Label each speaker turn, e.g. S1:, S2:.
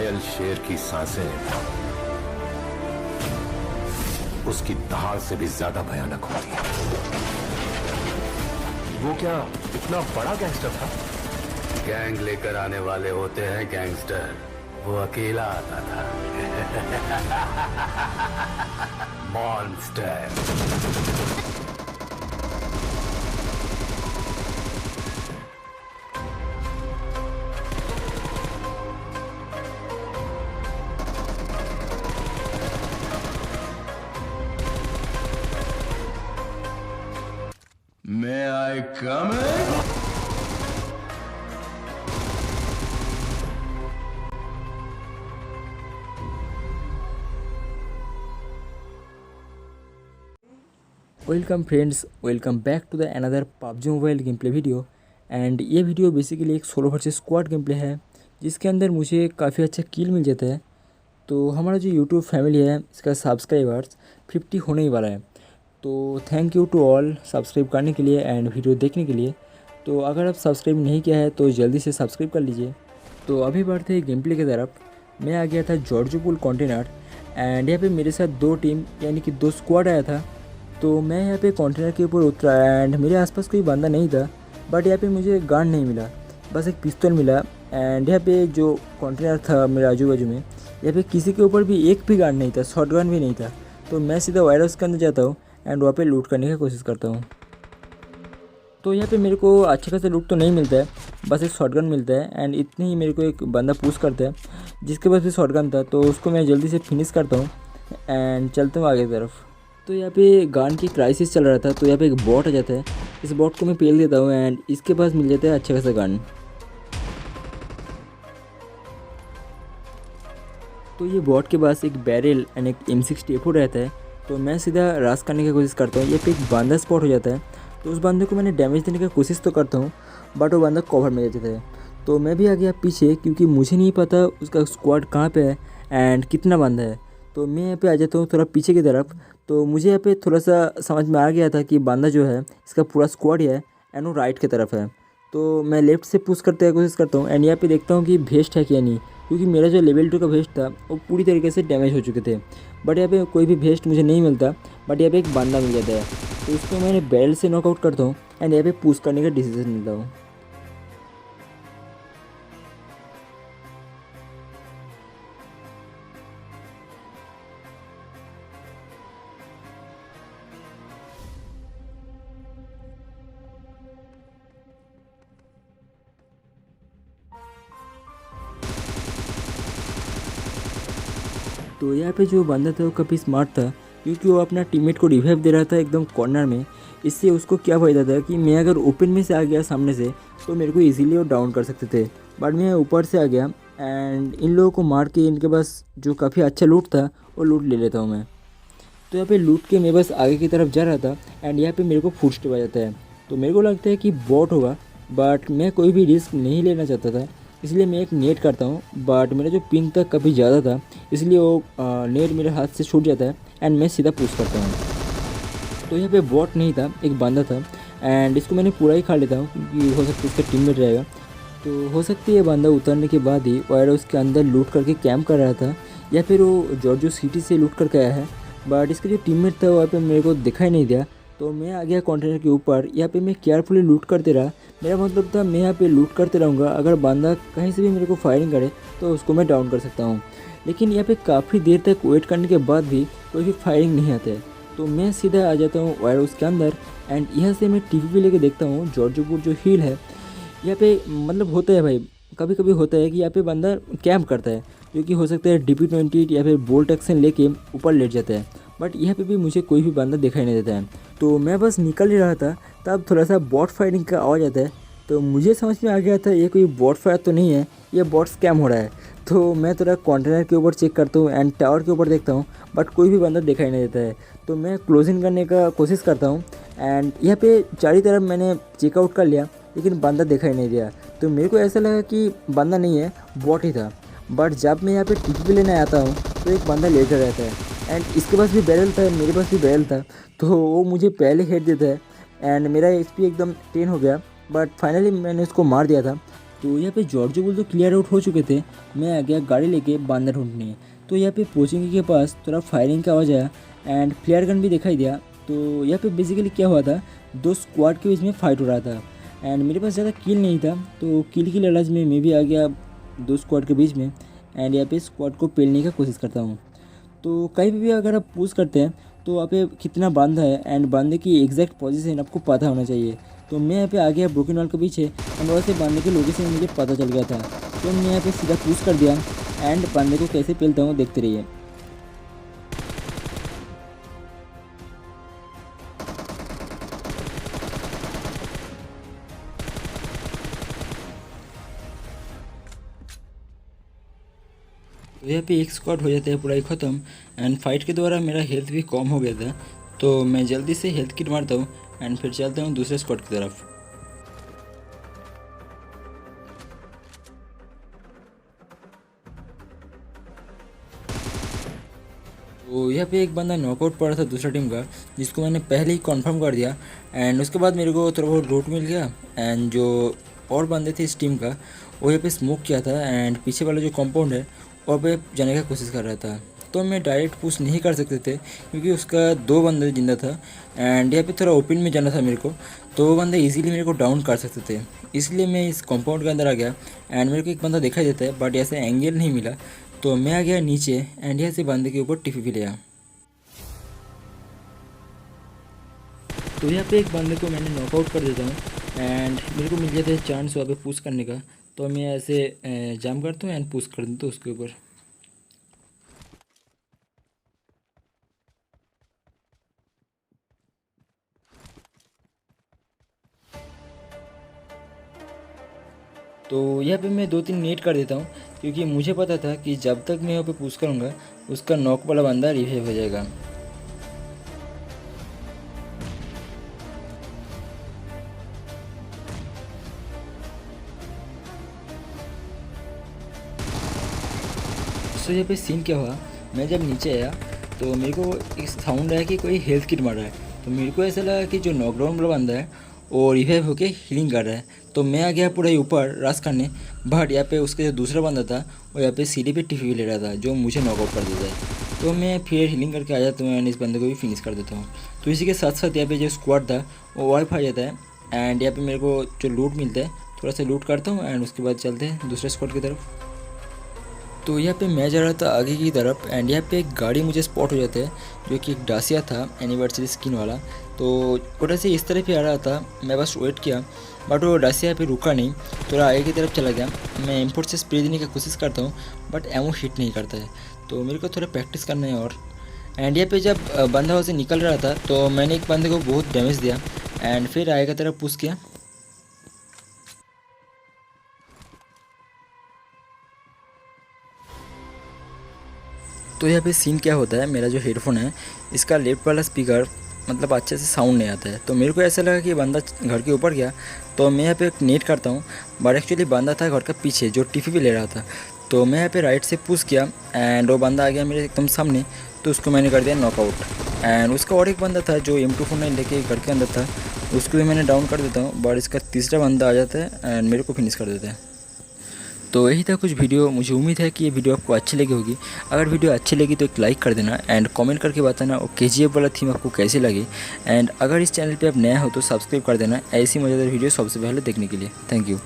S1: घायल शेर की सांसें उसकी दहाड़ से भी ज्यादा भयानक होती है।
S2: वो क्या इतना बड़ा गैंगस्टर था?
S1: गैंग लेकर आने वाले होते हैं गैंगस्टर, वो अकेला आता था। Monster.
S2: May I come in?
S3: Welcome friends, welcome back to the another PUBG mobile game play video. And ये वीडियो बेसिकली एक solo versus squad game play है, जिसके अंदर मुझे काफ़ी अच्छा किल मिल जाता है। तो हमारा जो यूट्यूब फैमिली है, इसका सब्सक्राइबर्स 50 होने ही वाला है। तो thank you to all subscribe करने के लिए एंड वीडियो देखने के लिए। तो अगर आप सब्सक्राइब नहीं किया है तो जल्दी से सब्सक्राइब कर लीजिए। तो अभी बढ़ते हैं गेम प्ले की तरफ। मैं आ गया था जॉर्जो पूल कंटेनर एंड यहाँ पे मेरे साथ दो टीम यानी कि दो स्क्वाड आया था। तो मैं यहाँ पे कंटेनर के ऊपर उतरा एंड मेरे आसपास कोई बंदा नहीं था, बट यहाँ पे मुझे गन नहीं मिला, बस एक पिस्तौल मिला। एंड यहाँ पे जो कंटेनर था मेरे आजू बाजू में, यहाँ पे किसी के ऊपर भी एक भी गन नहीं था, शॉटगन भी नहीं था। तो मैं सीधा वायर हाउस के अंदर जाता हूँ एंड वहाँ पे लूट करने की कोशिश करता हूँ। तो यहाँ पे मेरे को अच्छे खासा लूट तो नहीं मिलता है, बस एक शॉटगन मिलता है। एंड इतने ही मेरे को एक बंदा पुश करता है जिसके पास भी शॉटगन था, तो उसको मैं जल्दी से फिनिश करता हूँ एंड चलता हूँ आगे की तरफ। तो यहाँ पे गन की क्राइसिस चल रहा था, तो यहाँ पे एक बॉट आ जाता है, इस बॉट को मैं पेल देता हूँ एंड इसके पास मिल जाता है अच्छा खासा गन। तो ये बॉट के पास एक बैरल एंड एक M60A4 रहता है। तो मैं सीधा रास करने की कोशिश करता हूँ। ये पे एक बंदा स्पॉट हो जाता है, तो उस बंदे को मैंने डैमेज देने की कोशिश तो करता हूँ, बट वो बंदा कवर में जाता है। तो मैं भी आ गया पीछे, क्योंकि मुझे नहीं पता उसका स्क्वाड कहाँ पे है एंड कितना बंदा है। तो मैं यहाँ पे आ जाता हूँ थोड़ा पीछे की तरफ। तो मुझे यहाँ पे थोड़ा सा समझ में आ गया था कि बंदा जो है इसका पूरा स्क्वाड ही है एंड वो राइट की तरफ है। तो मैं लेफ्ट से पुश करते हुए कोशिश करता हूँ एंड यहाँ पे देखता हूँ कि वेस्ट है क्या नहीं, क्योंकि मेरा जो लेवल 2 का वेस्ट था वो पूरी तरीके से डैमेज हो चुके थे। बट यहाँ पे कोई भी वेस्ट मुझे नहीं मिलता, बट यहाँ पे एक बंदा मिल जाता है, तो उसको मैंने बैरल से नॉकआउट करता हूँ एंड यहाँ पे पुश करने का डिसीजन मिलता हूँ। तो यहाँ पे जो बंदा था वो काफ़ी स्मार्ट था, क्योंकि वो अपना टीममेट को रिवाइव दे रहा था एकदम कॉर्नर में। इससे उसको क्या फ़ायदा था कि मैं अगर ओपन में से आ गया सामने से तो मेरे को इजीली वो डाउन कर सकते थे, बट मैं ऊपर से आ गया एंड इन लोगों को मार के इनके पास जो काफ़ी अच्छा लूट था वो लूट ले लेता हूँ मैं। तो यहाँ पे लूट के मैं बस आगे की तरफ जा रहा था एंड यहाँ पे मेरे को फुटस्टेप आ जाता है। तो मेरे को लगता है कि बॉट होगा, बट मैं कोई भी रिस्क नहीं लेना चाहता था, इसलिए मैं एक नेट करता हूँ। बट मेरा जो पिन था काफ़ी ज़्यादा था, इसलिए वो नेट मेरे हाथ से छूट जाता है एंड मैं सीधा पुश करता हूँ। तो यहाँ पे बॉट नहीं था, एक बंदा था एंड इसको मैंने पूरा ही खा लेता हूँ, क्योंकि हो सकता है इसका टीममेट रहेगा। तो हो सकती है ये बंदा उतरने के बाद ही वायर हाउस के अंदर लूट करके कैंप कर रहा था, या फिर वो जॉर्जो सिटी से लूट करके आया है। बट इसका जो टीममेट था वहाँ पे मेरे को दिखाई नहीं दिया। तो मैं आ गया कंटेनर के ऊपर। यहाँ पे मैं केयरफुली लूट करते रहा, मेरा मतलब था मैं यहाँ पे लूट करते रहूँगा, अगर बंदा कहीं से भी मेरे को फायरिंग करे तो उसको मैं डाउन कर सकता हूँ। लेकिन यहाँ पे काफ़ी देर तक वेट करने के बाद भी कोई भी फायरिंग नहीं आता है। तो मैं सीधा आ जाता हूँ वायर हाउस के अंदर एंड यहाँ से मैं टीवी पे लेके देखता हूँ जॉर्जोपुर जो हिल है। यहाँ पे मतलब होता है भाई, कभी कभी होता है कि यहाँ पे बंदा कैंप करता है, जो कि हो सकता है DP-20 या फिर बोल्ट एक्शन लेके ऊपर लेट जाता है। बट यहाँ पे भी मुझे कोई भी बंदा दिखाई नहीं देता है। तो मैं बस निकल ही रहा था, तब थोड़ा सा बॉट फायरिंग का आवाज़ आता है। तो मुझे समझ में आ गया था ये कोई बॉट फायर तो नहीं है, ये बॉट स्कैम हो रहा है। तो मैं थोड़ा कंटेनर के ऊपर चेक करता हूँ एंड टावर के ऊपर देखता हूँ, बट कोई भी बंदा दिखाई नहीं देता है। तो मैं क्लोजिंग करने का कोशिश करता हूँ एंड यहाँ पे चारों तरफ मैंने चेकआउट कर लिया, लेकिन बंदा दिखाई नहीं दिया। तो मेरे को ऐसा लगा कि बंदा नहीं है, बॉट ही था। बट जब मैं यहाँ पे टीपी लेने आता हूँ तो एक बंदा लेटर रहता है एंड इसके पास भी बैरल था, मेरे पास भी बैरल था। तो वो मुझे पहले हेड देता है एंड मेरा HP एकदम 10 हो गया, बट फाइनली मैंने उसको मार दिया था तो यहाँ पे जॉर्जो बुल तो क्लियर आउट हो चुके थे। मैं आ गया गाड़ी लेके बांदा ढूंढने। तो यहाँ पे पहुँचेंगे के पास थोड़ा फायरिंग का आवाज़ आया एंड फ्लेयर गन भी दिखाई दिया। तो यहाँ पे बेसिकली क्या हुआ था, दो स्क्वाड के बीच में फाइट हो रहा था एंड मेरे पास ज़्यादा किल नहीं था। तो किल की लालच में मैं भी आ गया दो स्क्वाड के बीच में एंड यहाँ पे स्क्वाड को पेलने का कोशिश करता हूँ। तो कहीं भी अगर आप पुश करते हैं तो वहाँ पे कितना बांधा है एंड बांधे की एग्जैक्ट पोजीशन आपको पता होना चाहिए। तो मैं यहाँ पे आ गया ब्रोकन वॉल के पीछे एंड वहाँ से बांधे के लोकेशन मुझे पता चल गया था। तो मैं यहाँ पे सीधा पुश कर दिया एंड बांधे को कैसे पेलता हूँ देखते रहिए। तो यहाँ पे एक स्क्वाड हो जाता है पूरा ही ख़त्म एंड फाइट के द्वारा मेरा हेल्थ भी कम हो गया था। तो मैं जल्दी से हेल्थ किट मारता हूँ एंड फिर चलता हूँ दूसरे स्क्वाड की तरफ। तो यहाँ पे एक बंदा नॉकआउट पड़ा था दूसरा टीम का, जिसको मैंने पहले ही कंफर्म कर दिया एंड उसके बाद मेरे को थोड़ा बहुत लूट मिल गया एंड जो और बंदे थे इस टीम का वो यहाँ पे स्मोक किया था एंड पीछे वाला जो कंपाउंड है वहाँ पे जाने का कोशिश कर रहा था। तो मैं डायरेक्ट पुश नहीं कर सकते थे क्योंकि उसका दो बंदे जिंदा था एंड यहाँ पे थोड़ा ओपन में जाना था मेरे को। तो वो बंदे इजीली मेरे को डाउन कर सकते थे, इसलिए मैं इस कंपाउंड के अंदर आ गया एंड मेरे को एक बंदा दिखाई देता है बट ऐसे एंगल नहीं मिला। तो मैं आ गया नीचे एंड यहाँ से बंदे के ऊपर टिफी भी लिया। तो यहाँ पे एक बंदे को मैंने नॉकआउट कर देता हूँ एंड मेरे को मिल जाता है चांस वहाँ पे पुश करने का। तो मैं ऐसे जंप करता हूँ एंड पुश कर देता हूँ उसके ऊपर। तो यहाँ पे मैं 2-3 नेट कर देता हूँ क्योंकि मुझे पता था कि जब तक मैं यहाँ पे पुश करूँगा उसका नॉक वाला बंदा रिवाइव हो जाएगा। तो यहाँ पे सीन क्या हुआ, मैं जब नीचे आया तो मेरे को एक साउंड आया कि कोई हेल्थ किट मार रहा है। तो मेरे को ऐसा लगा कि जो नॉकडाउन वाला बंदा है वो रिवाइव होके हीलिंग कर रहा है। तो मैं आ गया पूरा ऊपर रश करने, बट यहाँ पे उसका जो दूसरा बंदा था वो यहाँ पे सीढ़ी पे टिफी ले रहा था जो मुझे नॉकआउट कर देता है। तो मैं फिर हीलिंग करके आया तो मैं इस बंदे को भी फिनिश कर देता हूँ। तो इसी के साथ साथ यहाँ पे जो स्क्वाड था वो वाइप आ जाता है एंड यहाँ पे मेरे को जो लूट मिलता है थोड़ा सा लूट करता हूँ एंड उसके बाद चलते हैं दूसरे स्क्वाड की तरफ। तो यहाँ पे मैं जा रहा था आगे की तरफ एंड यहाँ पे एक गाड़ी मुझे स्पॉट हो जाता है जो कि एक डासिया था एनिवर्सरी स्किन वाला। तो वो डासिया इस तरफ ही आ रहा था, मैं बस वेट किया बट वो डासिया पे रुका नहीं, थोड़ा आगे की तरफ चला गया। मैं इम्पोर्ट से स्प्रे देने की कोशिश करता हूँ बट एमो हिट नहीं करता है, तो मेरे को थोड़ा प्रैक्टिस करना है। और एंड यहाँ पे जब बंदा वहाँ से निकल रहा था तो मैंने एक बंदे को बहुत डैमेज दिया एंड फिर आगे की तरफ पुश किया। तो यहाँ पे सीन क्या होता है, मेरा जो हेडफोन है इसका लेफ्ट वाला स्पीकर मतलब अच्छे से साउंड नहीं आता है। तो मेरे को ऐसा लगा कि बंदा घर के ऊपर गया, तो मैं यहाँ पे एक नेट करता हूँ बट एक्चुअली बंदा था घर का पीछे जो टिफी भी ले रहा था। तो मैं यहाँ पे राइट से पुश किया एंड वो बंदा आ गया मेरे एकदम सामने, तो उसको मैंने कर दिया नॉकआउट। एंड उसका और एक बंदा था जो M249 लेके घर के अंदर था, उसको भी मैंने डाउन कर देता हूँ बट इसका तीसरा बंदा आ जाता है एंड मेरे को फिनिश कर देता है। तो यही था कुछ वीडियो, मुझे उम्मीद है कि ये वीडियो आपको अच्छी लगी होगी। अगर वीडियो अच्छी लगी तो एक लाइक कर देना एंड कमेंट करके बताना और KGF वाला थीम आपको कैसे लगी। एंड अगर इस चैनल पे आप नया हो तो सब्सक्राइब कर देना ऐसी मज़ेदार वीडियो सबसे पहले देखने के लिए। Thank you.